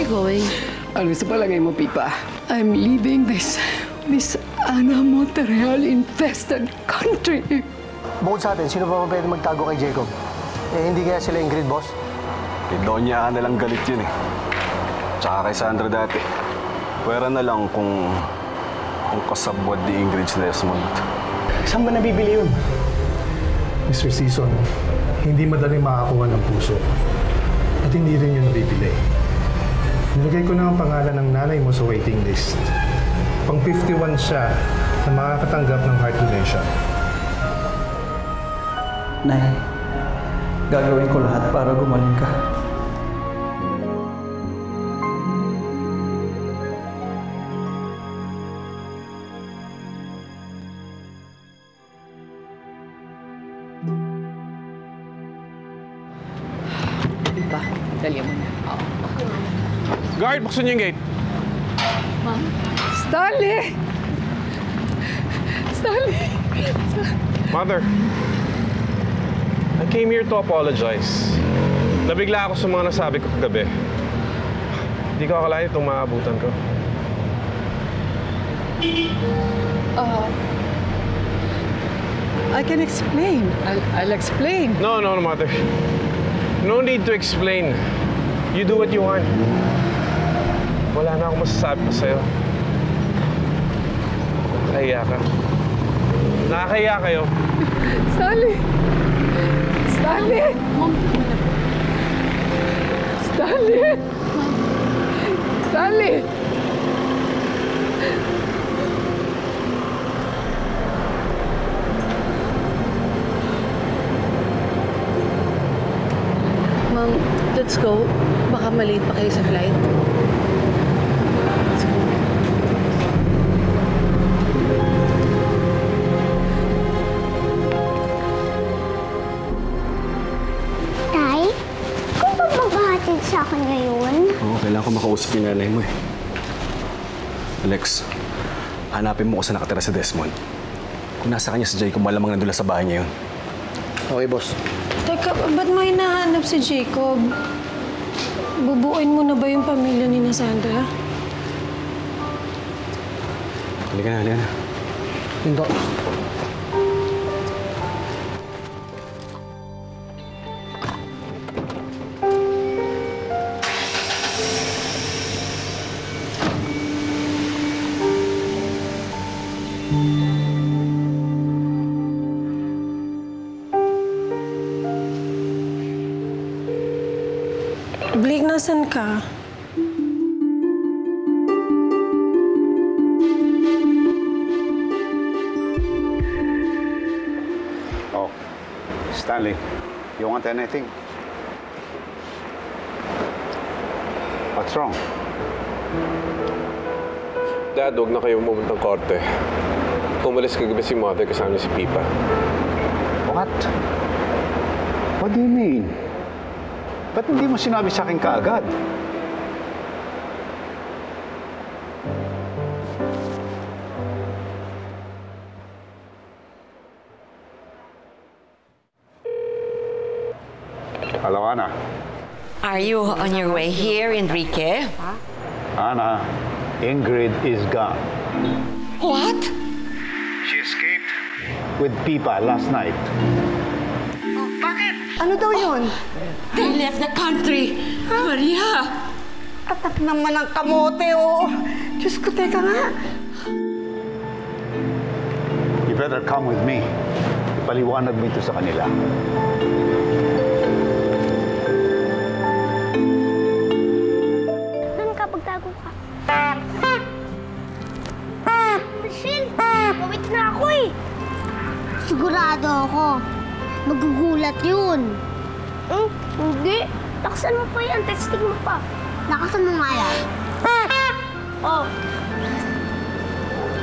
you going? Ano sa palagay mo, Pipa? I'm leaving this Ana Monterreal-infested country. Bukod sa atin, sino pa pwede magtago kay Jacob? Eh, hindi kaya sila Ingrid, boss? Kay Donya na lang galit yun eh. Tsaka kay Sandra dati. Pwera na lang kung kasabwad ni Ingrid si Desmond. Saan ba nabibili yun? Mr. Season, hindi madaling makakuha ng puso. At hindi rin yun nabibili. Nilagay ko na ang pangalan ng nanay mo sa waiting list. Pang 51 siya na makakatanggap ng heart donation. Nay, gagawin ko lahat para gumaling ka. Pipa, dali mo na. Guard, buksan niyo yung gate. Ma'am? Stanley! Stanley! Mother, I came here to apologize. Nabigla ako sa mga nasabi ko kagabi. Hindi ko akalain itong maabutan ko. I can explain. I'll explain. No, Mother. No need to explain. You do what you want. Wala na akong masasabi pa sa'yo. Nakakahiya ka. Nakakahiya kayo. Stanley! Stanley! Stanley! Stanley! Ma'am, let's go. Baka maliit pa kayo sa flight. Let's go. Tay, kung ba maghahatid sa akin ngayon? Oo, kailangan ko makausap yung nanay mo eh. Alex, hanapin mo kung saan nakatira si Desmond. Kung nasa kanya si Jacob, malamang nandula sa bahay niya yun. Okay, boss. Teka, ba't mo hinahanap si Jacob? Bubuuin mo na ba yung pamilya ni Sandra? Halika na, halika na. Hindi. Blake, nasan ka? Oh, Stanley, you want anything? What's wrong? Dad, huwag na kayo pumuntang korte. Umalis kagabi si Mother kasama si Pipa. What? What do you mean? Ba't hindi mo sinabi sa akin kaagad? Hello, Ana. Are you on your way here, Enrique? Ana, Ingrid is gone. What? She escaped with Pipa last night. Ano daw yun? They left the country. Maria! Atak naman ang kamote, oh. Diyos ko, teka nga. You better come with me. Ipaliwanag mo ito sa kanila. Doon ka, pagtago ka. Michelle, gawit na ako eh. Sigurado ako. Magugulat yun. Hindi. Lakasan mo pa yan. Testing mo pa. Lakasan mo nga yan. Oh.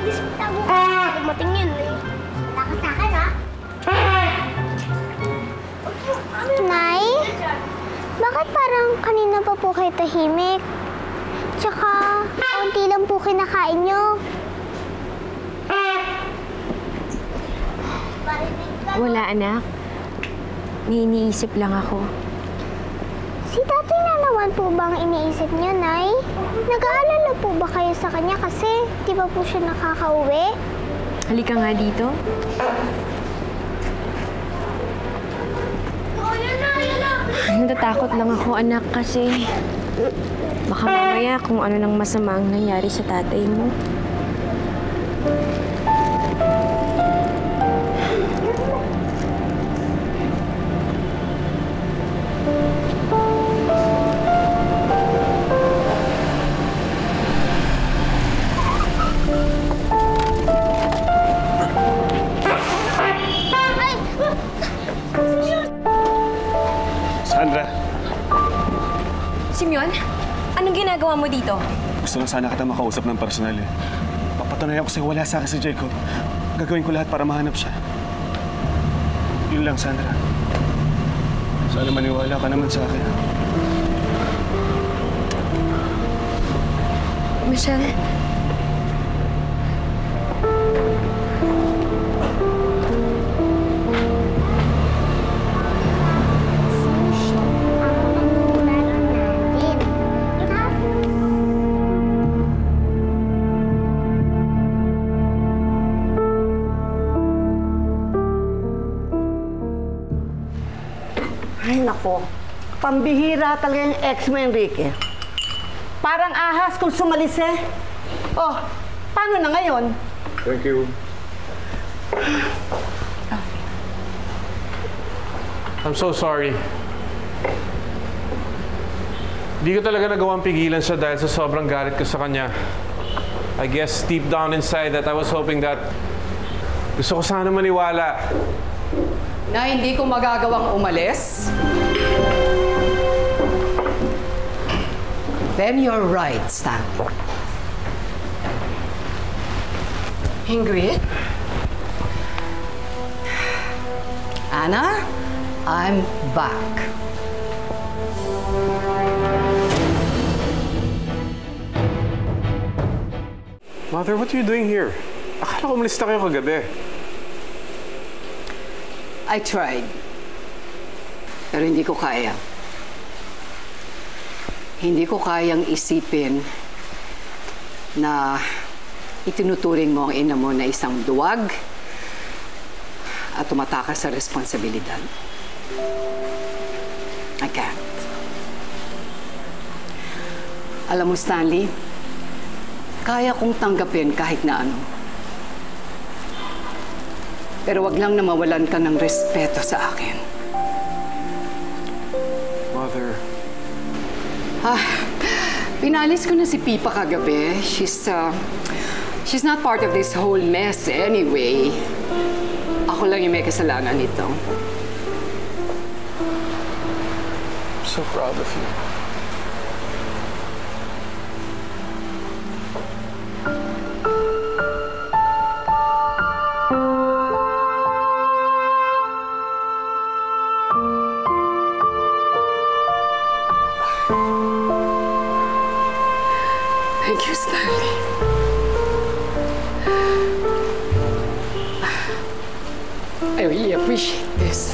Please, tago ka. Dumating yun eh. Lakas sa akin, ha? Nay? Bakit parang kanina pa po kayo tahimik? Tsaka, kaunti lang po kinakain nyo. Wala, anak. May iniisip lang ako. Si tatay na naman po bang iniisip niyo, Nay? Nag-aalala po ba kayo sa kanya kasi di ba po siya nakakauwi? Halika nga dito. Natatakot lang ako, anak, kasi baka mamaya kung ano nang masama ang nangyari sa tatay mo. Sandra, Simeon, anong ginagawa mo dito? gusto lang sana kita makausap ng personal eh. Papatunayan ko sa'yo wala sa akin si Jacob. Gagawin ko lahat para mahanap siya. Yun lang, Sandra. Sana maniwala ka naman sa akin. Michelle, Ay, nako. Pambihira talaga yung ex mo, Enrique. Parang ahas kung sumalis eh. Oh, paano na ngayon? Thank you. I'm so sorry. Di ko talaga nagawang pigilan siya dahil sa sobrang galit ko sa kanya. I guess deep down inside that I was hoping that gusto ko sana maniwala na hindi ko magagawang umalis? Then you're right, Stan. Ingrid? Anna, I'm back. Mother, what are you doing here? Akala ko umalis na kayo kagabi. I tried. Pero hindi ko kaya. Hindi ko kayang isipin na itinuturing mo ang ina mo na isang duwag at tumatakas sa responsibilidad. I can't. Alam mo, Stanley, kaya kong tanggapin kahit na ano. Pero wag lang na mawalan ka ng respeto sa akin. Mother. Pinalis ko na si Pipa kagabi. She's not part of this whole mess anyway. Ako lang yung may kasalanan nito. I'm so proud of you. Thank you, Stanley. I really appreciate this.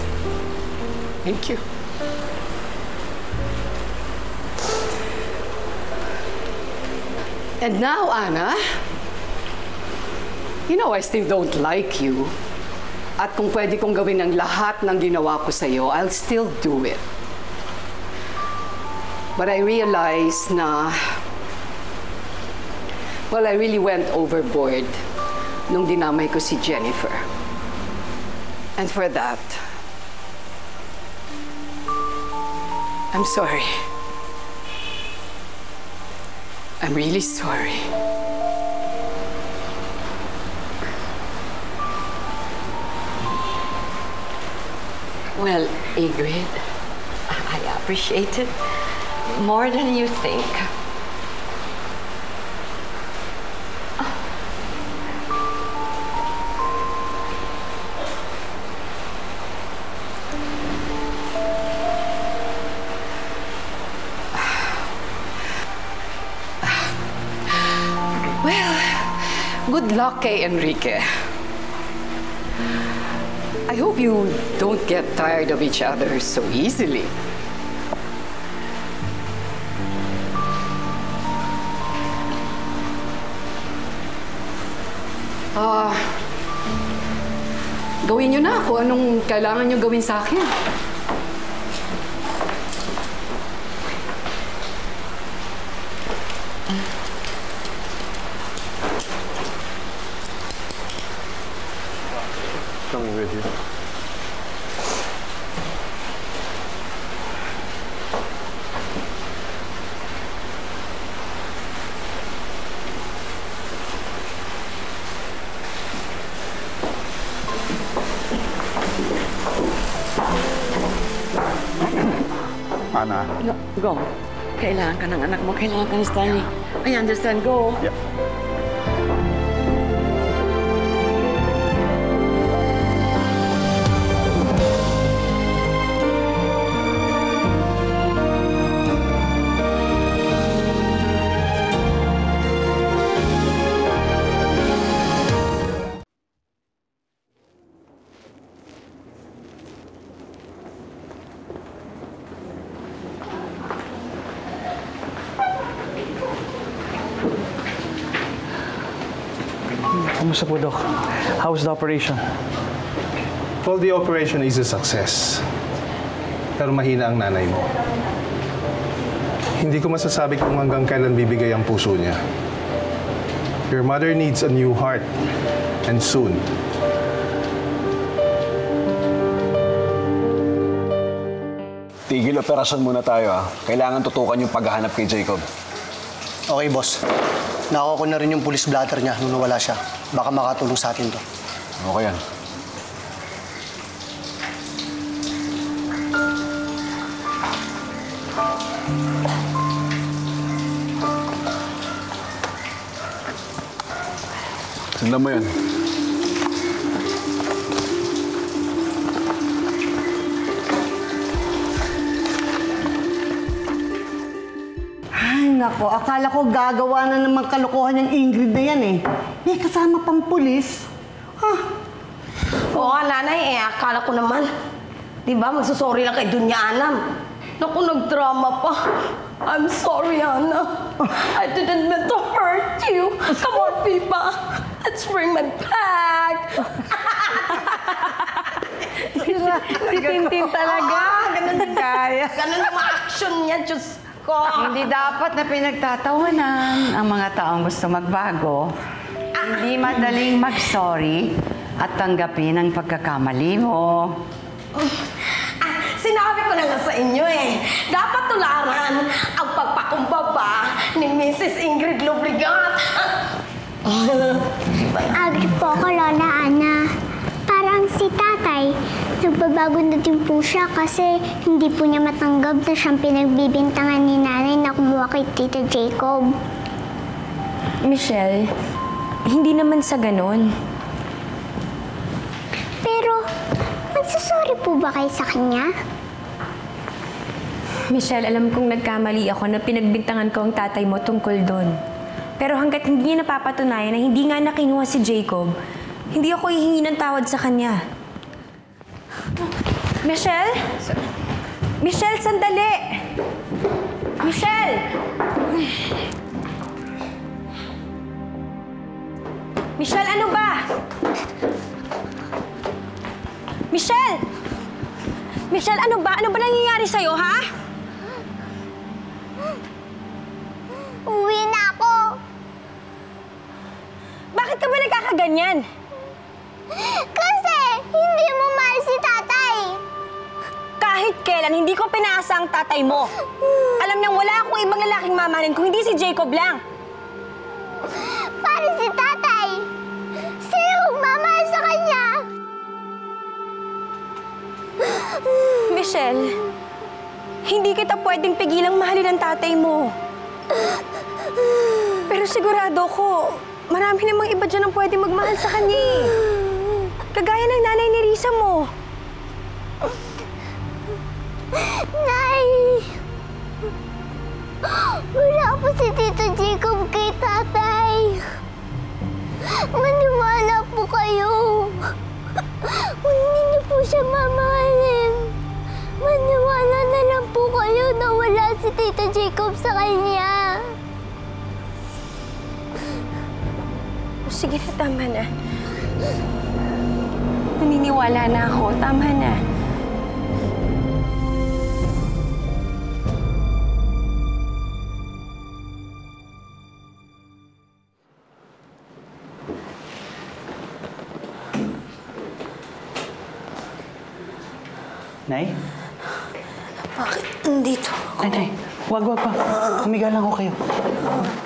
Thank you. And now, Anna, you know I still don't like you. At kung pwede kong gawin ang lahat ng ginawa ko sa'yo, I'll still do it. But I realize na well, I really went overboard nung dinamay ko si Jennifer. And for that, I'm sorry. I'm really sorry. Well, Ingrid, I appreciate it more than you think. Good luck kay Enrique. I hope you don't get tired of each other so easily. Gawin niyo na kung anong kailangan niyo gawin sa akin. Coming with you. Ana. Go. Kailangan ka ng anak mo. Kailangan ka ni Stanley. I understand. Go. Yeah. Kumusta po, Doc? How's the operation? Well, the operation is a success. Pero mahina ang nanay mo. Hindi ko masasabi kung hanggang kailan bibigay ang puso niya. Your mother needs a new heart. And soon. Tigil operasyon muna tayo, ah. Kailangan tutukan yung paghahanap kay Jacob. Okay, boss. Nakuha ko na rin yung police blotter niya nung nawala siya. Baka makatulong sa atin to. Okay yan. Sundan mo yan. Ay, nako. Akala ko gagawa na naman kalokohan yung Ingrid na yan eh. Eh, kasama pang pulis. Oo nga, nanay. Akala ko naman. Diba, magsusorry lang kay Dunya Anam. Naku, nagdrama pa. I'm sorry, Anna. I didn't mean to hurt you. Come on, Pipa. Let's bring my bag. Si Tintin talaga. Ganun din kaya. Ganun yung action niya, Diyos ko. Hindi dapat na pinagtatawanan ang mga taong gusto magbago. Hindi madaling mag-sorry at tanggapin ang pagkakamali mo. Sinabi ko na nga sa inyo eh. Dapat tularan ang pagpakumbaba ni Mrs. Ingrid Lobregat. Agree po ako, Lola Ana. Parang si tatay, nagbabago na din po siya kasi hindi po niya matanggap na siyang pinagbibintangan ni nanay na kumuha kay Tito Jacob. Michelle, hindi naman sa ganon. Pero, magsasorry po ba kayo sa kanya? Michelle, alam kong nagkamali ako na pinagbintangan ko ang tatay mo tungkol doon. Pero hanggat hindi niya napapatunayan na hindi nga nakinuha si Jacob, hindi ako hihingi ng tawad sa kanya. Michelle? Michelle, sandali! Michelle! Michelle, ano ba? Michelle! Michelle, ano ba? Ano ba nangyayari sa'yo, ha? Uwi na ako! Bakit ka ba nagkakaganyan? Kasi hindi mo mahal si tatay! Kahit kailan, hindi ko pinaasa ang tatay mo. Alam niyang wala akong ibang lalaking mamahalin kung hindi si Jacob lang. Para si tatay! Sino magmamahal sa kanya? Michelle, hindi kita pwedeng pigilang mahalin ang tatay mo. Pero sigurado ko, marami namang iba dyan ang pwedeng magmahal sa kanya eh. Kagaya ng nanay ni Risa mo. Nay! Wala po si Tito Jacob kay tatay. Maniwala po kayo. Kung hindi niyo po siya mamahalin, maniwala na lang po kayo na wala si Tito Jacob sa kanya. Sige na, tama na. Naniniwala na ako. Tama na. Nay? Bakit nandito? Nay, wag. Humiga lang ako kayo.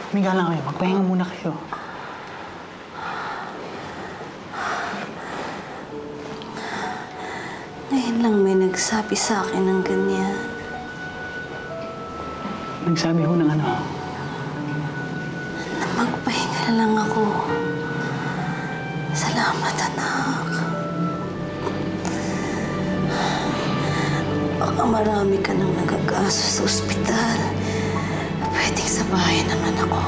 Humiga lang kayo. Magpahinga muna kayo. Ngayon lang may nagsabi sa akin ng ganyan. Nagsabi ho ng ano? Na magpahinga na lang ako. Salamat, anak. Baka marami ka nang nagagaso sa ospital. Pwedeng sa bahay naman ako.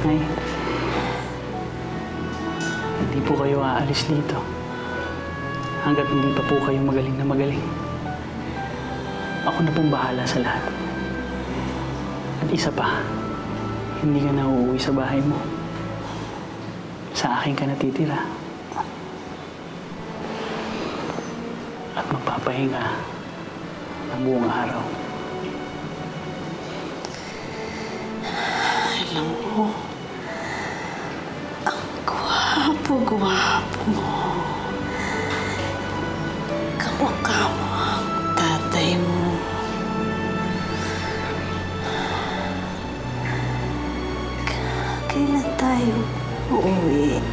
Nay, hindi po kayo aalis dito hanggat hindi pa po kayo magaling na magaling. Ako na pong bahala sa lahat. At isa pa, hindi ka na uuwi sa bahay mo. Sa akin ka natitira. At magpapahinga ng buong araw. Alam mo, ang gwapo-gwapo mo. Kamukha mo ang tatay mo. Kailan tayo uuwi?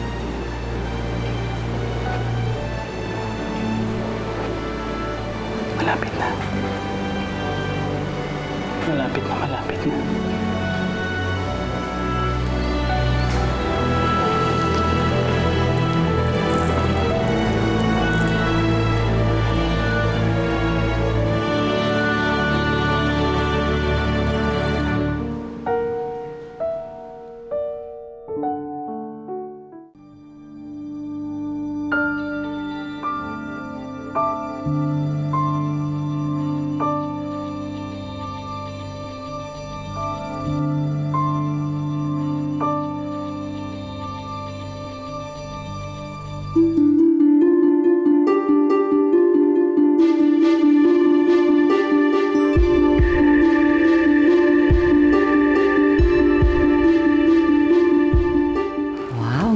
Malapit na. Malapit na.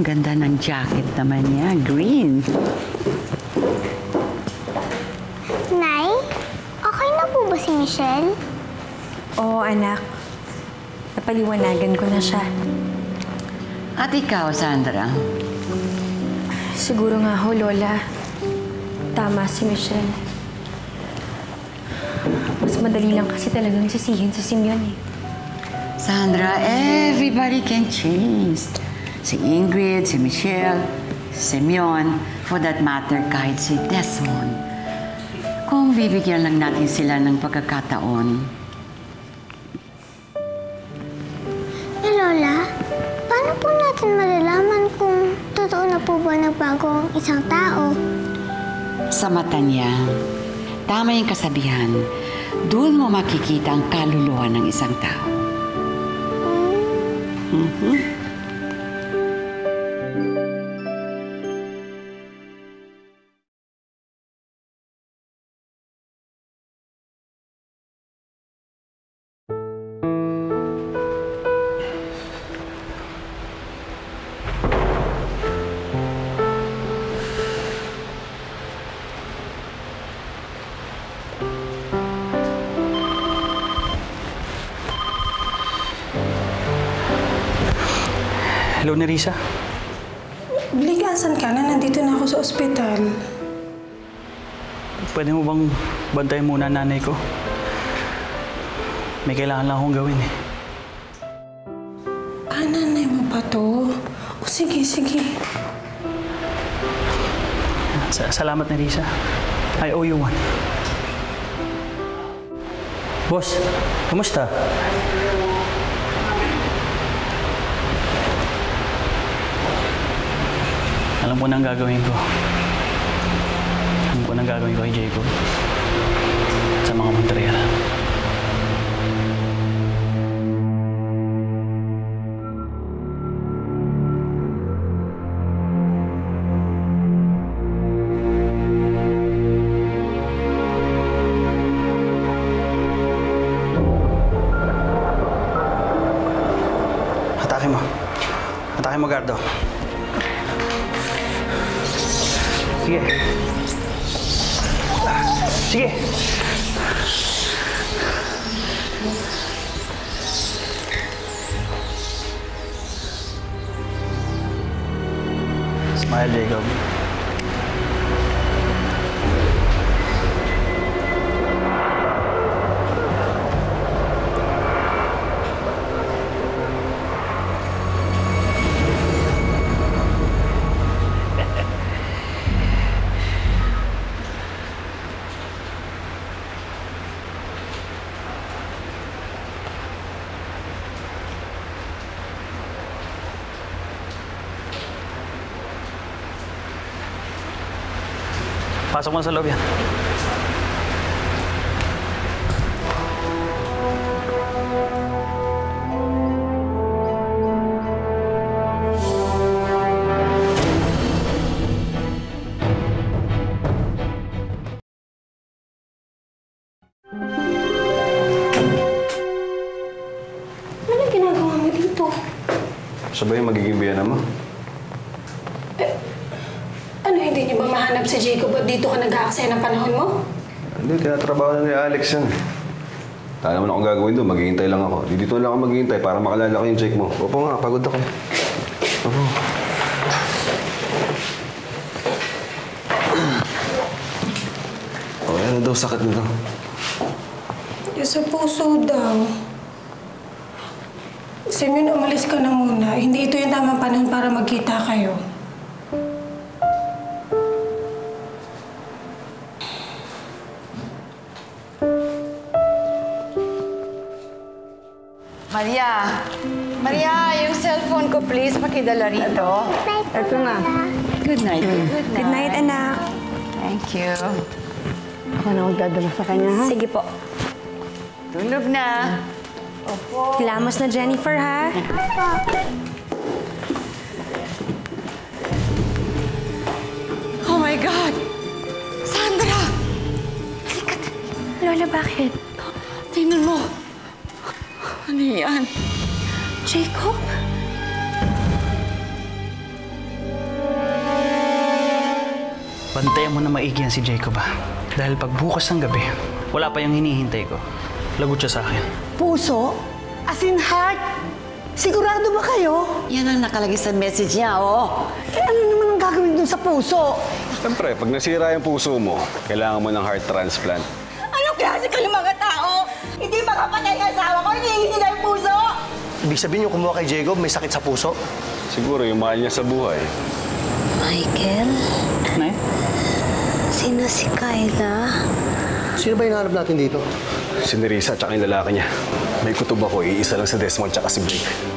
Ganda ng jacket naman niya. Green. Nay, okay na po ba si Michelle? Oo, anak. Napaliwanagan ko na siya. At ikaw, Sandra? Siguro nga ho, Lola. Tama si Michelle. Mas madali lang kasi talagang sisihin si Simeon eh. Sandra, everybody can change. Si Ingrid, si Michelle, si Simeon, for that matter, kahit si Desmond. Kung bibigyan lang natin sila ng pagkakataon. Lola, paano po natin malalaman kung totoo na po ba nagbago ang isang tao? Sa mata niya, tama yung kasabihan, doon mo makikita ang kaluluwa ng isang tao. Hello, Nerissa. Biligasan ka na. Nandito na ako sa ospital. Pwede mo bang bantayan muna nanay ko? May kailangan lang akong gawin eh. Nanay mo pa to? O sige. Salamat, Nerissa. I owe you one. Boss, kamusta? Alam ko na ang gagawin ko. Alam ko na ang gagawin ko kay Jacob. Sa mga Montreal. Hawakin mo, Gardo. Sige. Sige. Smile, Jacob. Pasok mo sa loob yan. Anong ginagawa mo dito? Siya ba yung magiging biyana mo? Ano, hindi niyo ba mahanap si Jacob at dito ka nag-aaksaya ng panahon mo? Hindi, tinatrabaho na ni Alex yan. Wala naman akong gagawin doon, maghihintay lang ako. Dito lang ako maghihintay para makalala ko yung Jake mo. Opo nga, pagod ako. Opo. Oh, ano daw sakit nito? Sa puso daw. Simeon, umalis ka na muna. Hindi ito yung tamang panahon para magkita kayo. Maria! Maria, yung cellphone ko please, pakidala rito. Ito na. Good night. Good night, anak. Thank you. Ako na magdadala sa kanya, ha? Sige po. Tulog na. Opo. Hilamos na, Jennifer, ha? Oh my God! Sandra! Halika. Lola, bakit? Tingnan mo. Ano yan? Jacob? Bantayan mo na maigi yan si Jacob, ha? Dahil pag bukas ng gabi, wala pa yung hinihintay ko. Lagot siya sa akin. Puso? As in heart? Sigurado ba kayo? Yan ang nakalagay sa message niya, oh. Eh, ano naman ang gagawin dun sa puso? Siyempre, pag nasira yung puso mo, kailangan mo ng heart transplant. Anong klase kayong mga tao? Hindi makapatay ang asawa ko, hinihingi na yung puso! Ibig sabihin yung kumuha kay Jacob, may sakit sa puso? Siguro yung mahal niya sa buhay. Michael? Nay? Sino si Kyla? Sino ba hinahanap natin dito? Si Nerissa at yung lalaki niya. May kutob ako, iisa lang si Desmond at si Blake.